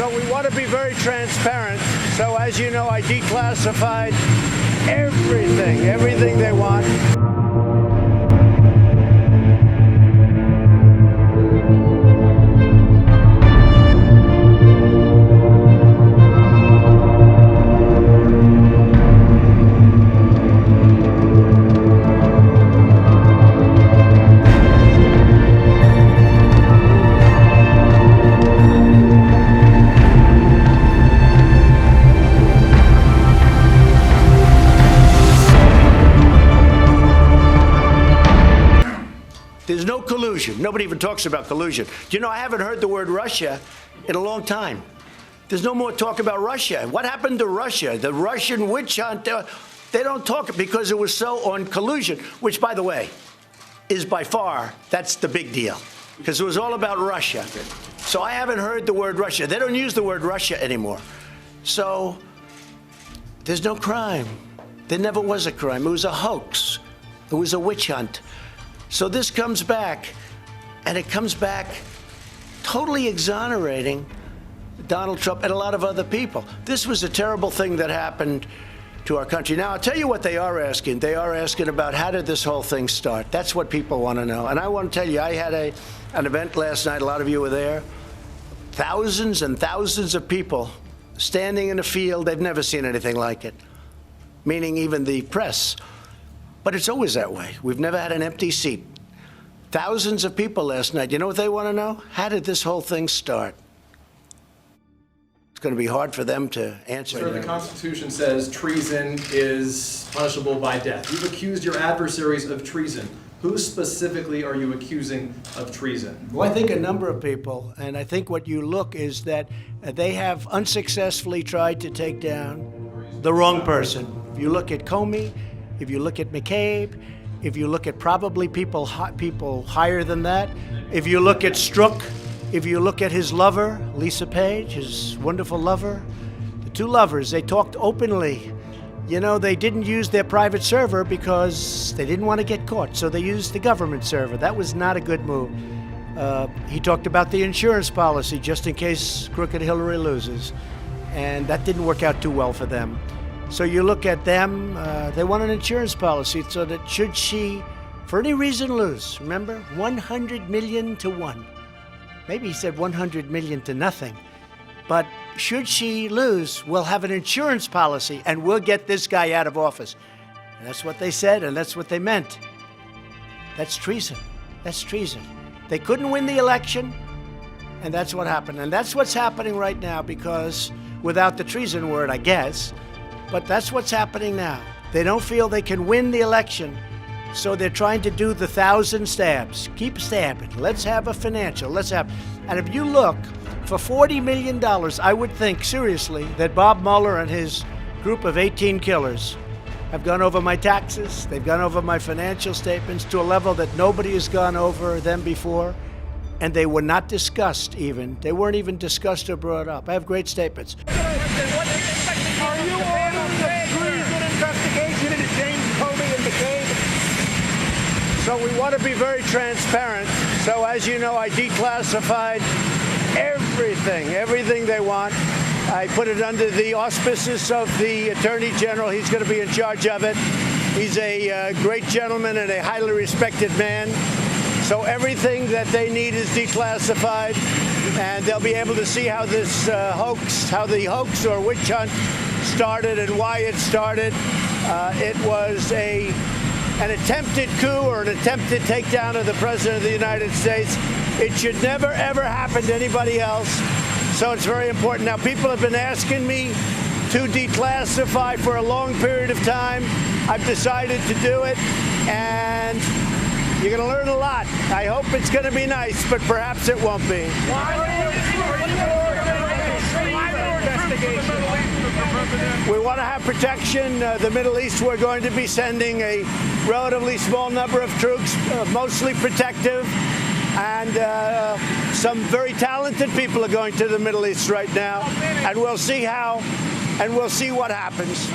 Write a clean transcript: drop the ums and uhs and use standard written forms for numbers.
So we want to be very transparent. So as you know, I declassified everything they want. There's no collusion. Nobody even talks about collusion. You know, I haven't heard the word Russia in a long time. There's no more talk about Russia. What happened to Russia? The Russian witch hunt, they don't talk because it was so on collusion, which, by the way, is by far, that's the big deal, because it was all about Russia. So I haven't heard the word Russia. They don't use the word Russia anymore. So there's no crime. There never was a crime. It was a hoax. It was a witch hunt. So this comes back, and it comes back totally exonerating Donald Trump and a lot of other people. This was a terrible thing that happened to our country. Now, I'll tell you what they are asking. They are asking about how did this whole thing start. That's what people want to know. And I want to tell you, I had an event last night. A lot of you were there. Thousands and thousands of people standing in a field. They've never seen anything like it, meaning even the press. But it's always that way. We've never had an empty seat. Thousands of people last night. You know what they want to know? How did this whole thing start? It's going to be hard for them to answer. Sir, the Constitution says treason is punishable by death. You've accused your adversaries of treason. Who specifically are you accusing of treason? Well, I think a number of people, and I think what you look is that they have unsuccessfully tried to take down the wrong person. If you look at Comey, if you look at McCabe, if you look at probably people higher than that, if you look at Strzok, if you look at his lover, Lisa Page, his wonderful lover, the two lovers, they talked openly. You know, they didn't use their private server because they didn't want to get caught, so they used the government server. That was not a good move. He talked about the insurance policy just in case crooked Hillary loses, and that didn't work out too well for them. So you look at them, they want an insurance policy so that should she, for any reason, lose, remember, 100 million to 1. Maybe he said 100 million to nothing. But should she lose, we'll have an insurance policy and we'll get this guy out of office. And that's what they said and that's what they meant. That's treason. That's treason. They couldn't win the election and that's what happened. And that's what's happening right now because without the treason word, I guess, but that's what's happening now. They don't feel they can win the election, so they're trying to do the 1,000 stabs. Keep stabbing. Let's have a financial. And if you look, for $40 million, I would think, seriously, that Bob Mueller and his group of 18 killers have gone over my taxes. They've gone over my financial statements to a level that nobody has gone over them before. And they were not discussed even. They weren't even discussed or brought up. I have great statements. Are you ordering the treason investigation into James Comey and McCabe? So we want to be very transparent. So as you know, I declassified everything they want. I put it under the auspices of the Attorney General. He's going to be in charge of it. He's a great gentleman and a highly respected man. So everything that they need is declassified, and they'll be able to see how this how the hoax or witch hunt started and why it started. It was an attempted coup or an attempted takedown of the President of the United States. It should never, ever happen to anybody else. So it's very important. Now, people have been asking me to declassify for a long period of time. I've decided to do it, and you're going to learn a lot. I hope it's going to be nice, but perhaps it won't be. We want to have protection. The Middle East, we're going to be sending a relatively small number of troops, mostly protective, and some very talented people are going to the Middle East right now, and we'll see what happens.